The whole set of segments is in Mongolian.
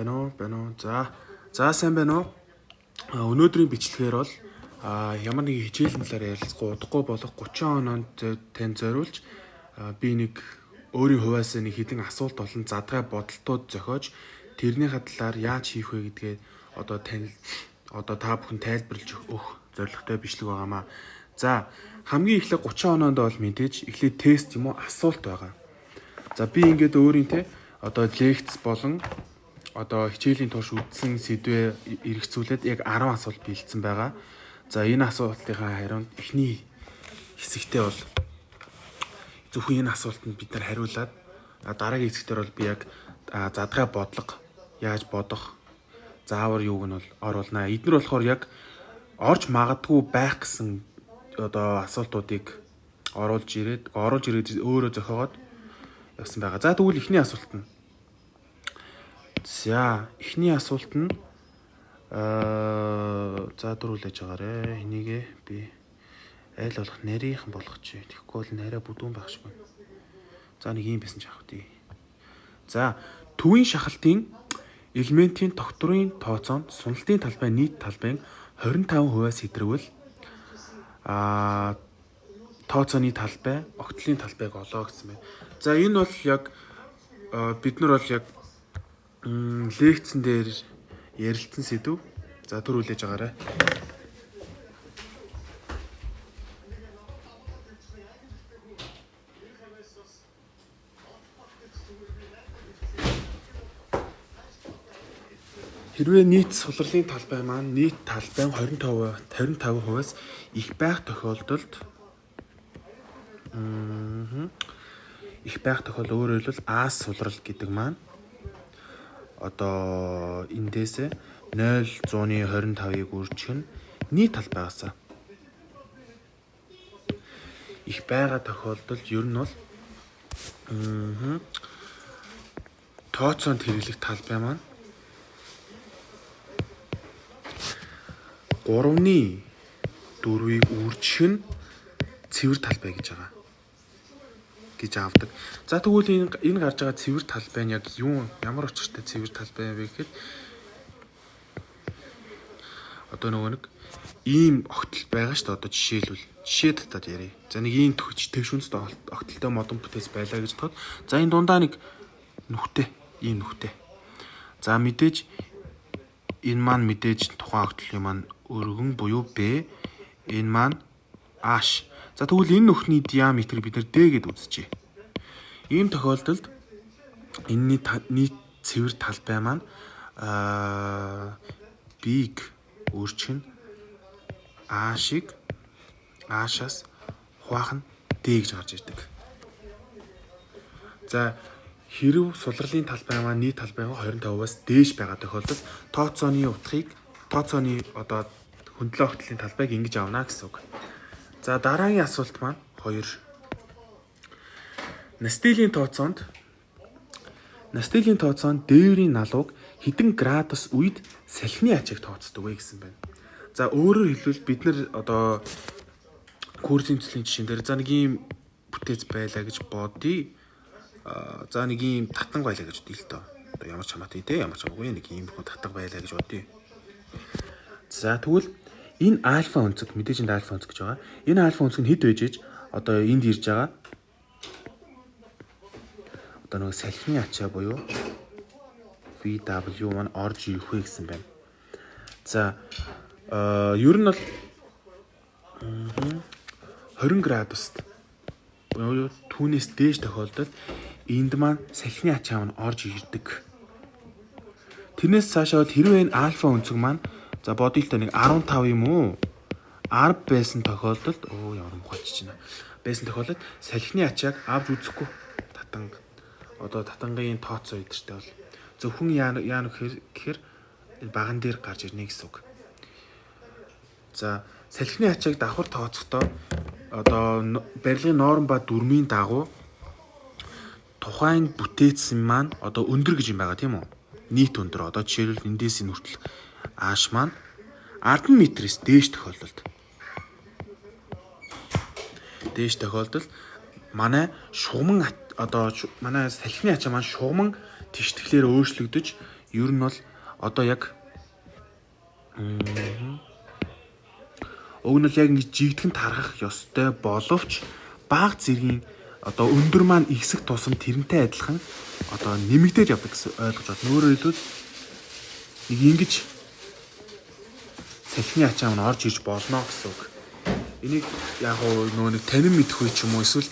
байна уу. За сайн байна уу. Өнөөдрийн бичлэгээр бол ямар нэг хичээлийн талаар ярилцгаа удахгүй болох 30 оноонд тань зориулж би нэг өөрийн хувьас нэг хідэн асуулт болон задгай бодолтууд зохиож тэрнийхээ талаар яаж хийх вэ гэдгээ одоо та бүхэн тайлбарлаж өгөх зорилготой бичлэг байгаамаа. За хамгийн эхлээд 30 оноонд бол мэдээж эхлээд тест юм уу асуулт байгаа. За би ингээд өөрийн одоо лекц болон одоо хичээлийн турш үздсэн сэдвээ эргэцүүлээд яг 10 асуулт бэлдсэн байгаа. За энэ асуултынхаа хариунд эхний хэсэгтээ бол зөвхөн энэ асуултанд бид нар хариулаад дараагийн хэсэгтэр бол би яг задгай бодлого яаж бодох заавар юуг нь бол оруулнаа. Эдгээр болохоор яг орж магадгүй байх гэсэн одоо асуултуудыг оруулж ирээд өөрөө зохиогоод явсан байгаа. За тэгвэл эхний асуулт нь. За эхний асуулт нь за дөрүүлж байгаарэ. Энийгээ би айл болох нарийнхан болгоч. Тэгэхгүй бол нарай бүдүүн байх шиг байна. За нэг юм байсан ч авах тий. За төвийн шахалтын элементийн тогтворын тооцоонд суналтын талбай нийт талбайн 25%-аас хэтрвэл тооцооны талбай огтлын талбайг олоо гэсэн байна. За энэ бол яг бид нар бол яг лекцэн дээр ярилцсан сэдв. За төрүүлж байгаарай. Хэрвээ нийт сулралын талбай маань нийт талбай 25%-аас их байх тохиолдолд өөрөөр хэлбэл А сулрал гэдэг маань одоо эндээс 0.25-ыг үржих нь нийт талбайгаас их байгаа тохиолдолд ер нь бол тооцоонд хэрэглэх талбай маань 3/4-ийг үржих нь цэвэр талбай гэж байгаа. Гэж авдаг. За тэгвэл энэ гарч байгаа цэвэр талбай нь яг ямар учиртай цэвэр талбай вэ гэхэд одоо нөгөө нэг ийм огтл байгаа шүү дээ. Одоо жишээ татаад ярив. За нэг ийм төвшөнцөд огтлтой модон бүтэц байлаа гэж бодоход за энэ дундаа нэг ийм нүхтэй. За мэдээж энэ маань мэдээж тухайн огтлын маань өргөн буюу Б, энэ маань H. За тэгвэл энэ нүхний диаметрийг бид нэр D гэд үзчихье. Ийм тохиолдолд энэний нийт цэвэр талбай маань B-г өөрчн H-аас хуваах нь D гэж гарч ирдэг. За хэрв сулралын талбай маань нийт талбайгаа 25%-аас дээш байгаа тохиолдолд тооцооны одоо хөндлөн огтлын талбайг ингэж авна гэсэн үг. За дараагийн асуулт маань 2. Настилийн тооцоонд дээврийн налууг хэдэн градус үед салхины ачааг тооцдог вэ гэсэн байна. За өөрөөр хэлбэл бид нар одоо курсын төслийн жишээн дээр за нэг ийм бүтэц байлаа гэж бодъё. За нэг ийм татан байлаа гэж бодъё л доо. Одоо ямар ч хамаатай ямар ч хамаагүй нэг ийм татан байлаа гэж бодъё. За тэгвэл энэ альфа өнцөг мэдээж энэ альфа өнцөг гэж байгаа. Энэ альфа өнцөг нь хэд байж ээж одоо энд ирж байгаа. Одоо нэг салхины ачаа буюу VW маань орж ирэх вэ гэсэн байна. За ер нь бол 20 градуст буюу түүнээс дээш тохиолдолд энд маань салхины ачаа маань орж ирдэг. Тэрнээс цаашаа бол хэрвээ энэ альфа өнцөг маань за бодъё л та нэг 15 юм уу? 10 байсан тохиолдолд ямар мухач чинь байсан тохиолдолд салхины ачааг авч үзэхгүй татангийн тооцоо эдэртэй бол зөвхөн яа гэхээр баган дээр гарч ирнэ гэсэн үг. За салхины ачааг давхар тооцохдоо одоо барилгын норм ба дүрмийн дагуу тухайн бүтээцсэн маань одоо өндөр гэж юм байгаа тийм үү? Нийт өндөр одоо жишээлбэл эндээс энэ хүртэл H маань 10 метрээс дээш тохиолдолд манай шугамн манай салхины ачаа маань шугамн тиштэглээр өөрчлөгдөж ер нь бол одоо яг уг нь яг ингэ жигдхэн тархах ёстой боловч бага зэргийн одоо өндөр маань ихсэх тусам тэрнтэй адилхан одоо нэмэгдээд явдаг гэсэн ойлгож байна. Өөрөөр хэлбэл нэг ингэж салхины ачаа нь орж иж болно гэсэн үг. Энийг яг нөгөө нэг танин мэдэх үе ч юм уу эсвэл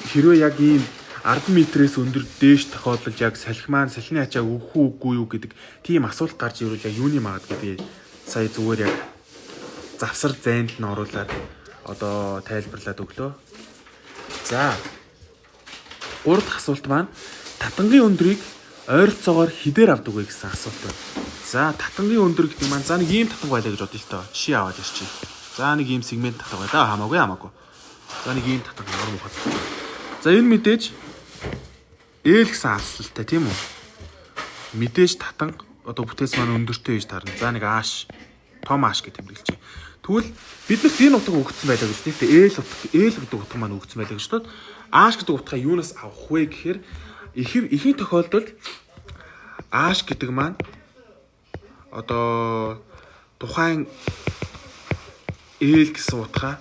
хэрвээ яг ийм 10 метрээс өндөр дээш тохиолдолд яг салхи маань салхины ачаа өгөх үгүй юу гэдэг тийм асуулт гарч ирвэл яг юуны магад гэдэг сая зүгээр яг завсар зайнд нь оруулаад одоо тайлбарлаад өглөө. За 3 дахь асуулт маань татангийн өндрийг ойролцоогоор хідээр авдаг вэ гэсэн асуулт байна. За татангийн өндөр гэдэг маань за нэг ийм татанг байлаа гэж бодъё л тоо. Жишээ аваад ирчих. За нэг ийм сегмент татанг байлаа. Хамаагүй. За нэг ийм татанг норм ухаад. За энэ мэдээж ээл гэсэн аслалтай тийм үү? Мэдээж татанг одоо бүтээс маань өндөртэй гэж тарна. За нэг ааш, том ааш гэж тэмдэглэж байна. Тэгвэл биднэрт энэ утга өгсөн байлаа гэж тийм ээл гэдэг утга маань өгсөн байлаа гэж тод ааш гэдэг утгаа юунаас авах вэ гэхээр ихэнх тохиолдолд ааш гэдэг маань одоо тухайн ээл гэсэн утгаа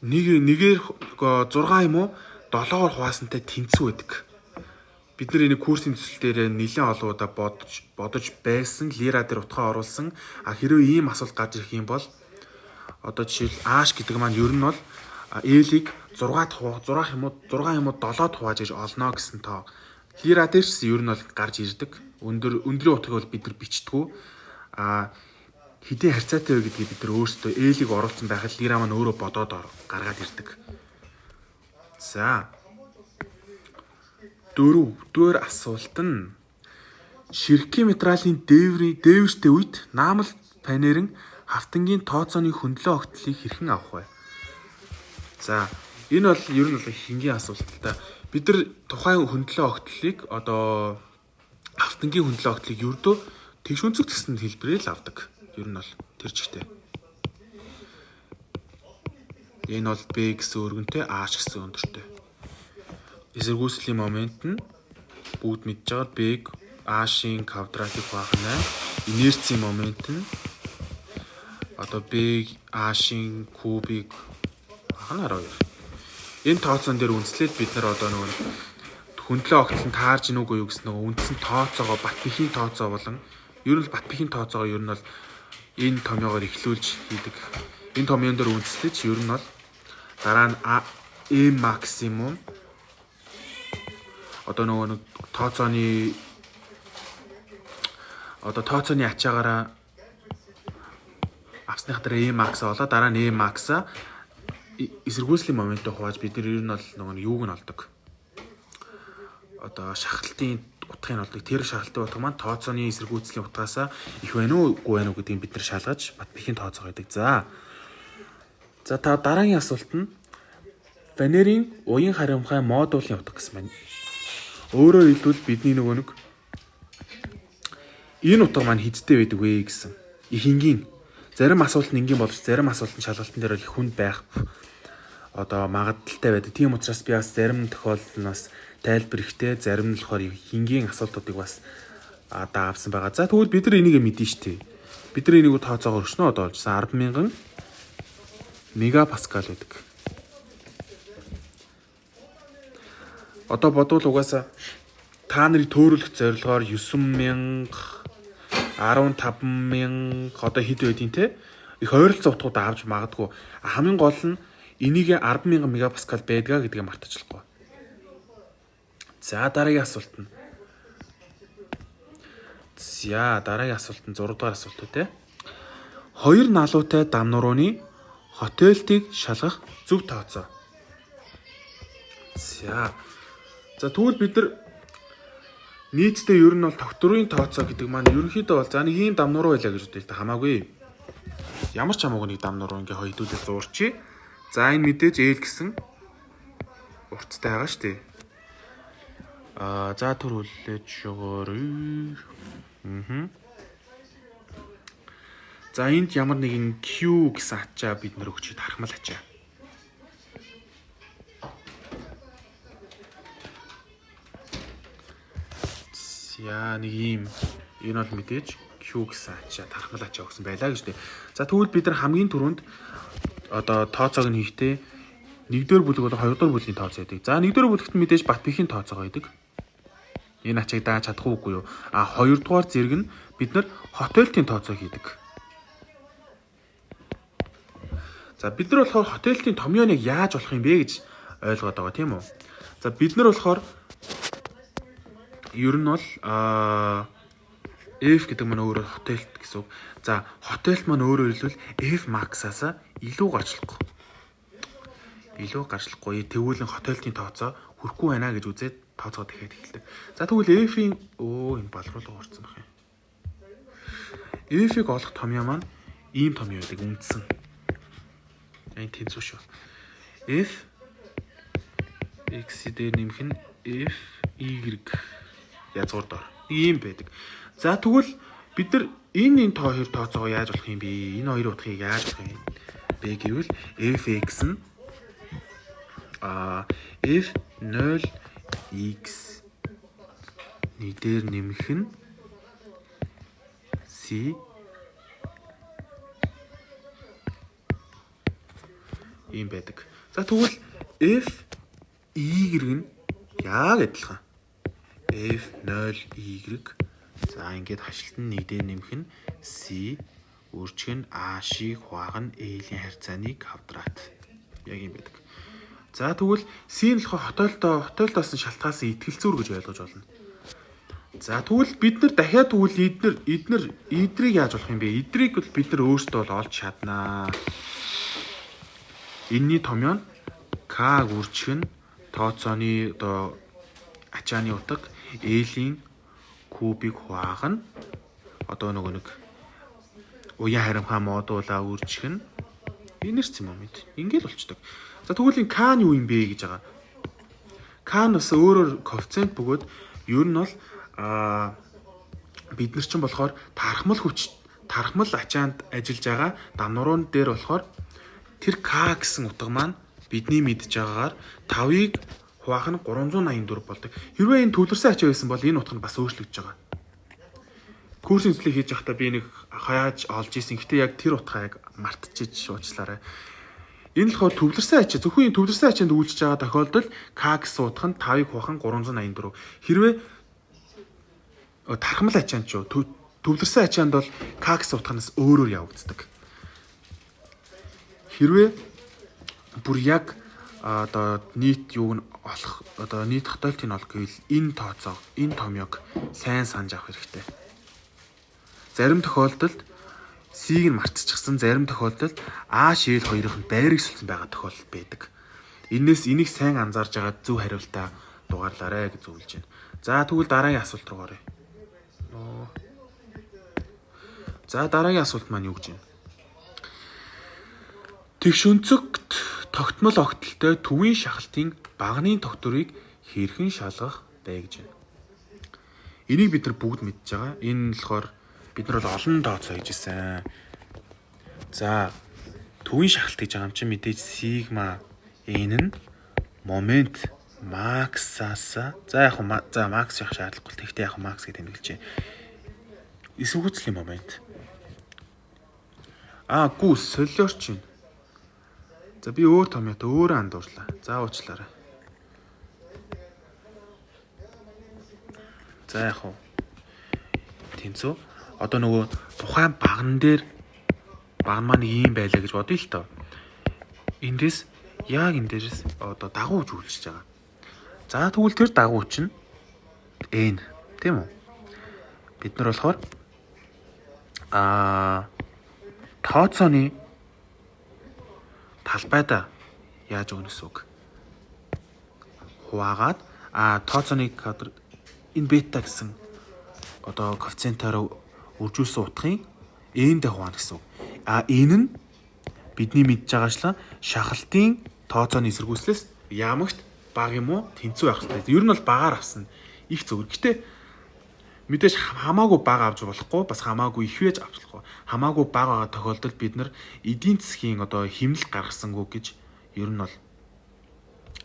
нэгээр 6 юм уу 7-оор хуваасантай тэнцүү байдаг. Бид нар энэ курсын төсөл дээр нэлээд олон удаа бодож байсан лира дээр утгаа оруулсан. Хэрвээ ийм асуулт гарч ирэх юм бол одоо жишээл ааш гэдэг маань ер нь бол ээлийг 6 юм уу 7-д хувааж иж олно гэсэн тоо. Лира дээр ч ер нь бол гарч ирдэг. Өндрийн утгыг бол бид нар бичдэг. Хэдийн харьцаатай вэ гэдгийг бид нар өөрсдөө ээлийг оруулсан байхад лира маань өөрөө бодоод гаргаад ирдэг. За. Дөрөв асуулт нь ширхгийн материалын дээвэртэй үед наамал панерын хавтангийн тооцооны хөндлөн огтлыг хэрхэн авах вэ? За, энэ бол ер нь хингийн асуулт л та. Бид нар тухайн хөндлөн огтлыг одоо хавтангийн хөндлөн огтлыг ердөө тэгш өнцөг гэсэн хэлбэрээр л авдаг. Ер нь бол тэр чигтээ. Энэ бол B гэсэн өргөнтэй, A гэсэн өндөртэй. Эсэргүүцлийн момент нь бүгд мэдж байгаа B-г A-шийн квадратыг хуваахна. Инерцийн момент нь одоо B-г A-шийн кубыг ханаар хоёр. Энэ тооцоон дээр үндэслээд бид нар одоо нөгөө хөндлөн огтл нь таарж гинүү үгүй юу гэсэн нөгөө үндсэн тооцоогоо Батбихийн тооцоо болон ер нь Батбихийн тооцоогоо ер нь бол энэ томьёогоор эхлүүлж хийдэг. Энэ томьёон дээр үндэслэж ер нь бол дараа нь M максимум одоо нөгөө тооцооны ачаагаараа авсных дараа M max олоо дараа нь M max эсэргүүцлийн моменттой хувааж бид нар ер нь бол нөгөө юуг нь олдог. Одоо шахалтын утгыг олдог. Тэр шахалтын утга маань тооцооны эсэргүүцлийн утгаасаа их байна уу, үгүй байна уу гэдгийг бид нар шалгаж Батбихийн тооцоо гэдэг. За та дараагийн асуулт нь фанерын уян харамхай модулын утга гэсэн байна. Өөрөөр хэлбэл бидний нөгөө энэ утга маань хэдтэй байдаг вэ гэсэн. Ихэнгийн зарим асуулт нь энгийн боловч зарим асуулт нь шалгалтын дээр бол их хүнд байх одоо магадaltaй байдаг. Тийм учраас би бас зарим тохиолдолд тайлбар ихтэй, зарим нь болохоор хингийн асуултуудыг бас даавсан байгаа. За тэгвэл бид нар энийг мэдэн штэ. Бид нар энийг тооцоогоор өчнөө одоо олжсан 10,000 мегапаскал байдаг. Одоо бодвол угаасаа та нарыг төөрөлөх зорилгоор 9,000 15,000 одоо хэд байдیں те их ойролцоо утгуудаа авч магадгүй. Хамгийн гол нь энийг 10,000 мегапаскал байдгаа гэдгийг мартчихлахгүй. За дараагийн асуулт нь. За дараагийн асуулт нь 6 дугаар асуулт үү те. Хоёр налуутай дамнурууны хотелтыг шалгах зөв тооцоо. За тэгвэл бид нар нийтдээ ер нь бол тогтворын тооцоо гэдэг маань ерөнхийдөө бол за нэг ийм дамнуруу байлаа гэж бодъё л та хамаагүй. Ямар ч хамаагүй нэг дамнуруу ингээ хоёрдуулаад зуурчи. За энэ мэдээж ээл гэсэн урттай байгаа шүү дээ. За түр хүлээж өгөөрэй. За энд ямар нэгэн Q гэсэн ачаа бид нэр өгчөд харахмал ачаа. За нэг ийм энэ бол мэдээж Q гэсэн ачаа тархмал ачаа өгсөн байлаа гэж дээ. За тэгвэл бид нар хамгийн түрүүнд одоо тооцоог нь хийхдээ 1-р бүлэг бол 2-р бүлгийн тооцоо байдаг. За 1-р бүлэгт мэдээж бат бихийн тооцоогоо байдаг. Энэ ачааг дааж чадах уугүй юу? 2-р зэрэг нь бид нар хотелтийн тооцоо хийдэг. За бид нар болохоор хотелтийн томьёоныг яаж болох юм бэ гэж ойлгоод байгаа тийм үү? За бид нар болохоор ер нь бол F гэдэг маань өөрөөр хотелт гэсэн үг. За хотелт маань өөрөөр хэлбэл F max-аас илүү гарчлахгүй. Илүү гарчлахгүй. Тэгвэл хотелтийн тооцоо хүрэхгүй байна гэж үзээд тооцоо дахиад эхэлдэг. За тэгвэл F-ийн энэ балруулга орсон байх юм. F-ийг олох томьёо маань ийм томьёо байдаг үндсэн. Энэ тэнцүү шүү. F x дээр нэмэх нь F y язгуур дор. Ийм байдаг. За тэгвэл бид нар энэ хоёр тооцоогоо яаж болох юм бэ? Энэ хоёр утгыг яаж болох юм бэ гэвэл fx нь f0x дээр нэмэх нь c ийм байдаг. За тэгвэл f y нь яг адилхан. f0y за ингээд хашлт нь 1 дээр нэмэх нь c үржих нь a шиг хуваах нь a-ийн харьцааны квадрат. Яг юм байдаг. За тэгвэл c нь болохоор хотелтоос нь шалтгаалсан итгэл зүйр гэж ойлгож болно. За тэгвэл бид нар дахиад тэгвэл эднэрийг яаж болох юм бэ? Эднэрийг бол бид нар өөрсдөө бол олж чаднаа. Энэний томьёо нь k үржих нь тооцооны одоо ачааны утга L-ийн кубыг хуваах нь одоо нэг уян харамхаа модулаа үржих нь инерци момент. Ингээл болчдөг. За тэгвэл энэ k нь юу юм бэ гэж байгаа. K нь бас өөрөөр коэффициент бөгөөд ер нь бол бид нар чинь болохоор тархмал ачаанд ажиллаж байгаа дамнуурын дээр болохоор тэр k гэсэн утга маань бидний мэдж байгаагаар 5-ыг хуваах нь 384 болдог. Хэрвээ энэ төвлөрсөн ачаа байсан бол энэ утга нь бас өөрчлөгдөж байгаа. Курсын үзлийг хийж байхдаа би нэг хаяаж олж исэн. Гэтэ яг тэр утгаа яг мартчихэж уучлаарай. Энэ болохоор төвлөрсөн ачаа зөвхөн энэ төвлөрсөн ачаанд үйлчж байгаа тохиолдолд k гэсэн утга нь 5-ыг хуваах нь 384. Хэрвээ тархмал ачаанд ч төвлөрсөн ачаанд бол k гэсэн утганаас өөрөөр явагддаг. Хэрвээ бүр яг одоо нийт юуг нь олох одоо нийт хотелтыг олох гэвэл энэ томьёог сайн санаж авах хэрэгтэй. Зарим тохиолдолд C-г нь мартчихсан, зарим тохиолдолд A шийл хоёрын байрыг сэлсэн байгаа тохиолдол байдаг. Энийг сайн анзаарж агаад зөв хариултаа дугаарлаарай гэж зөвлөж байна. За тэгвэл дараагийн асуулт руу оръё. За дараагийн асуулт маань юу гэж байна? Тэгш өнцөгт тогтмол огтлтой төвийн шахалтын багны тогтворыг хэрхэн шалгах вэ гэж байна. Энийг бид нар бүгд мэдж байгаа. Энэ болохоор бид нар бол олон тооцоо хийж ирсэн. За төвийн шахалт гэж байгаа юм чинь мэдээж сигма n нь момент максаас макс явах шаардлагагүй. Тэгтээ яг макс гэдэг тэмдэглэж байна. Эсвгүүцлийн момент. Гүү солиорч байна. За би өөр томьёотой өөрөө андуурлаа. За уучлаарай. За яг уу. Тэнцүү. Одоо нөгөө тухайн багн маань ийм байлаа гэж бодъё л тоо. Эндээс одоо дагууж үйлчж байгаа. За тэгвэл тэр дагуу чинь n тийм үү? Бид нар болохоор тооцооны талбайдаа яаж өгнө гэсэн үг. Хуваагаад тооцооны квадрат энэ бета гэсэн одоо коэффициентаараа үржүүлсэн утгын n-д хуваана гэсэн үг. Энэ нь бидний мэдж байгаачлан шахалтын тооцооны эсэргүүцлээс ямагт бага юм уу тэнцүү байх хэрэгтэй. Ер нь бол багаар авсан их зөв. Гэтэ мэдээж хамаагүй бага авч болохгүй, бас хамаагүй их вэж авч болохгүй. Хамаагүй бага байгаа тохиолдолд бид нар эдийн засгийн одоо хэмнэлт гаргасангүй гэж ер нь бол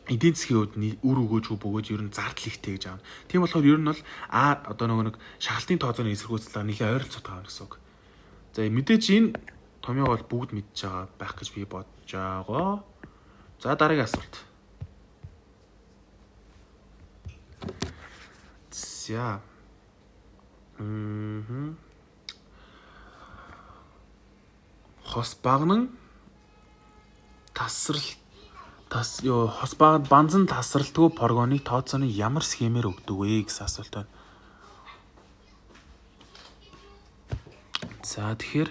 эдийн засгийн хувьд үр өгөөж бөгөөж ер нь зардал ихтэй гэж аавна. Тийм болохоор ер нь бол одоо нэг шахалтын тооцооны эсэргүүцэл нэлээд ойролцоод байгаа гэсэн үг. За мэдээж энэ томьёог бол бүгд мэдж байгаа байх гэж би бодож байгаа. За дараагийн асуулт. За. Хос багнан хос багад банзан тасралтгүй прогоныг тооцооны ямар схемээр өгдөг вэ гэсэн асуулт байна. За тэгэхээр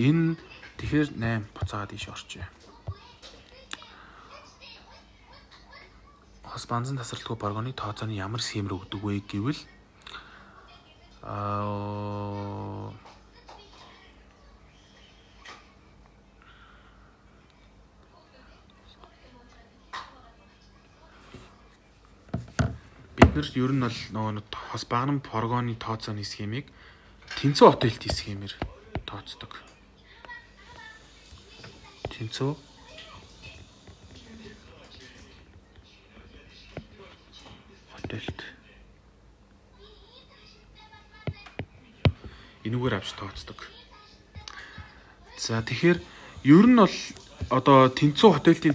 энэ 8 буцаагаад ийш орчээ. Хос банзан тасралтгүй прогоныг тооцооны ямар схемээр өгдөг вэ гэвэл бид нар ер нь бол нөгөө хос багнан прогоны тооцооны схемийг тэнцүү хотелтийн схемээр тооцдог. Тэнцүү хотелт энүүгээр авч тооцдог. За тэгэхээр ер нь бол одоо тэнцүү хотелтийн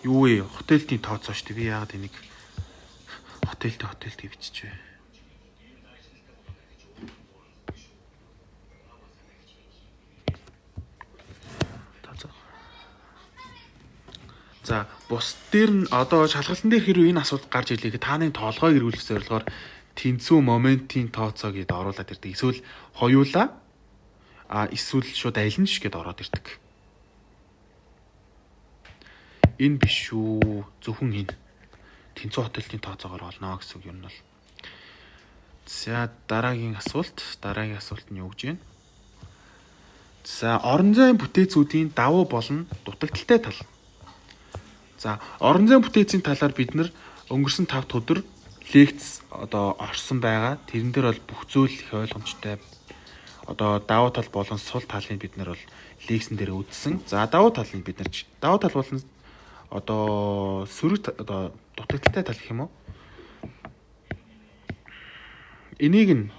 юу вэ? Хотелтийн тооцоо шүү дээ. Би яагаад энийг хотелт бичиж вэ? За бус дээр нь одоо шалгалтын дээр хэрвээ энэ асуулт гарч ирлээ гэхэд та нарын тоолгойг эргүүлэх зорилгоор тэнцүү моментийн тооцоо гэдээ оруулаад ирдэг. Эсвэл хоёулаа эсвэл шууд аль нь ш гэдээ ороод ирдэг. Энэ биш үү? Зөвхөн энэ тэнцүү хотелтийн тооцоогоор олно гэсэн үг юм бол. За дараагийн асуулт нь юу гэж байна? За орон зайн бүтээцүүдийн давуу болон дутагдaltaй тал. За орон зайн бүтээцийн талаар бид нар өнгөрсөн 5 өдөр лекц орсон байгаа. Тэрэн дээр бол бүх зүйл их ойлгомжтой. Давуу тал болон сул талыг бид нар бол лекцэн дээр үзсэн. За давуу тал болон сөрөг дутагдaltaй тал гэх юм уу? Энийг нь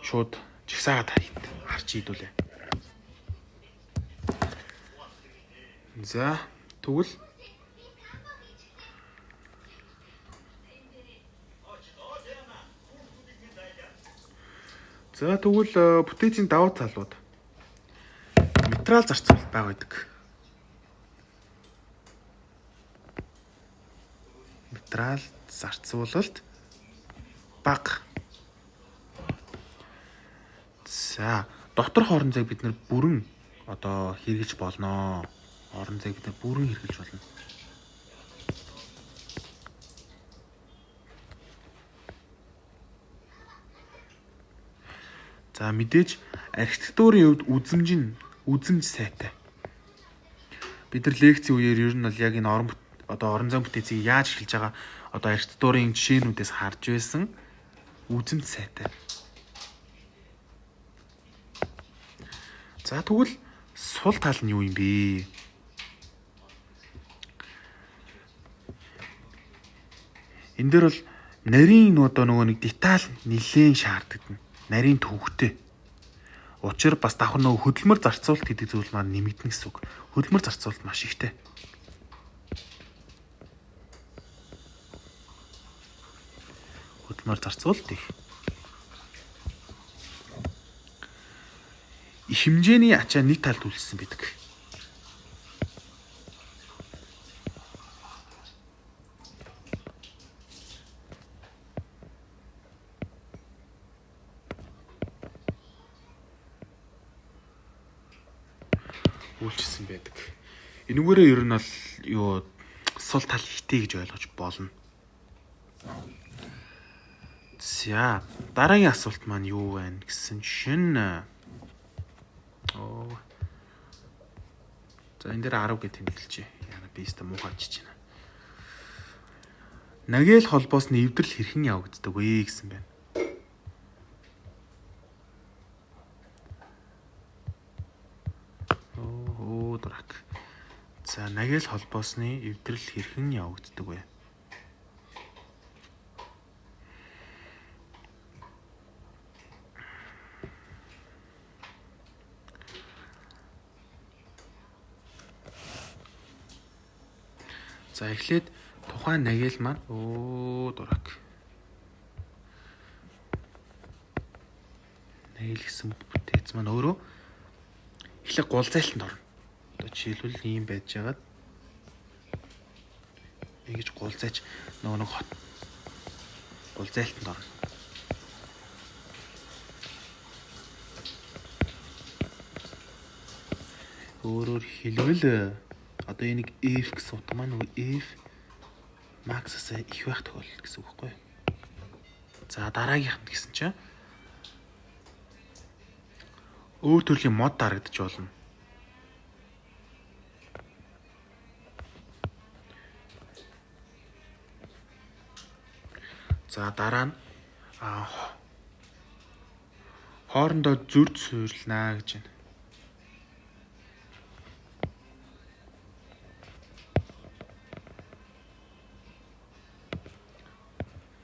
шууд жигсаагаад харж ийдүүлээ. За тэгвэл бүтээцийн давуу талууд материал зарцуулалт бага байдаг. Материал зарцуулалт бага. За дотор хоорон зайг бид нэр бүрэн хэрэгжилж болно. Орон зайг бид бүрэн хэрэгжилж болно. За мэдээж архитектурын хувьд үзэмж сайтай. Бид нар лекцийн үеэр ер нь бол яг энэ орон зайн бүтээцийг яаж эхэлж байгаа архитектурын жишээнүүдээс харж байсан үзэмж сайтай. За тэгвэл сул тал нь юу юм бэ? Энэ дээр бол нарийн нэг деталь нэлээд шаарддаг. Нарийн төвхтэй. Учир бас давхар хөдөлмөр зарцуулалт гэдэг зүйл маань нэмэгдэнэ гэсэн үг. Хөдөлмөр зарцуулалт маш ихтэй. Хөдөлмөр зарцуулалт их хэмжээний ачаа нэг талд үлдсэн байдаг. Үйлчилсэн байдаг. Энүүгээрээ ер нь бол сул тал ихтэй гэж ойлгож болно. За дараагийн асуулт маань юу байна гэсэн чинь за энэ дээр 10 гэж тэмдэглэжээ. Яна би өстө муухай чиж байна. Нагээл холбоос нэвдрэл хэрхэн явагддаг вэ гэсэн байна. За нагэл холбоосны эвдрэл хэрхэн явагддаг вэ? За эхлээд тухайн нагэл маань дурак. Нагэл гэсэн бүтээц маань өөрөө эхлээд гол зайлтанд орно. Одоо жишээлбэл ийм байж байгаад ингэж гол зайч нэг хот гол зайлтанд орно. Өөрөөр хэлбэл одоо энийг F гэсэн утга маань F max-аас их байх тохиолдол гэсэн үг байхгүй юу? За дараагийнх нь гэсэн чинь өөр төрлийн мод дарагдж болно. За дараа нь хоорондоо зүрд суйрлнаа гэж байна.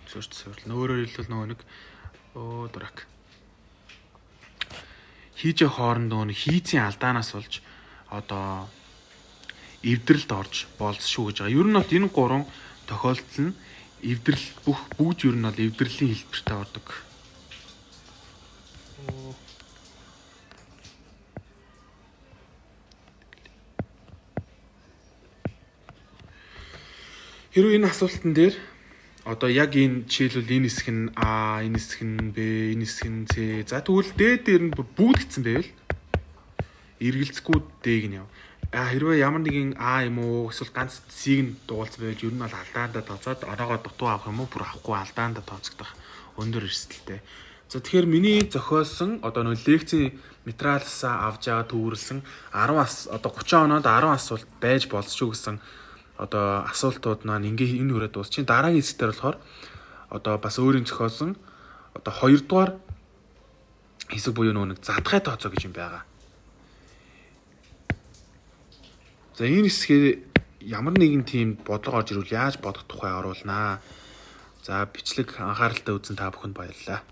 Зүрд суйрлна. Өөрөөр хэлбэл нөгөө нэг дурак. Хийжээ хоорондоо нэг хийцийн алдаанаас болж одоо эвдрэлд орж болзошгүй гэж байгаа. Ер нь бол энэ гурван тохиолдол нь эвдрэл бүгд ер нь бол эвдрэлийн хэлбэртэй ордог. Хэрвээ энэ асуултан дээр одоо яг энэ жишээлбэл энэ хэсэг нь А, энэ хэсэг нь Б, энэ хэсэг нь С. За тэгвэл дээд дээр нь бүүлгэцсэн байвал эргэлзэхгүй Д-г нь яв. Хэрвээ ямар нэгэн А юм уу эсвэл ганц С-ийг нь дуулсан байвал ер нь бол алдаандаа тооцоод оноогоо дутуу авах юм уу бүр авахгүй алдаандаа тооцогдох өндөр эрсдэлтэй. За тэгэхээр миний зохиолсон одоо нэг лекцийн материалаас авч байгаа төвөрлсөн 10 одоо 30 оноод 10 асуулт байж болзошгүй гэсэн одоо асуултууд маань ингээ энэ хүрээд дуусчих. Дараагийн хэсгээр болохоор одоо бас өөрийн зохиолсон одоо 2 дугаар хэсэг буюу нэг задгай тооцоо гэж юм байгаа. За энэ хэсгээр ямар нэгэн тийм бодлого орж ирвэл яаж бодох тухай оруулнаа. За бичлэг анхааралтай үзсэн та бүхэнд баярлалаа.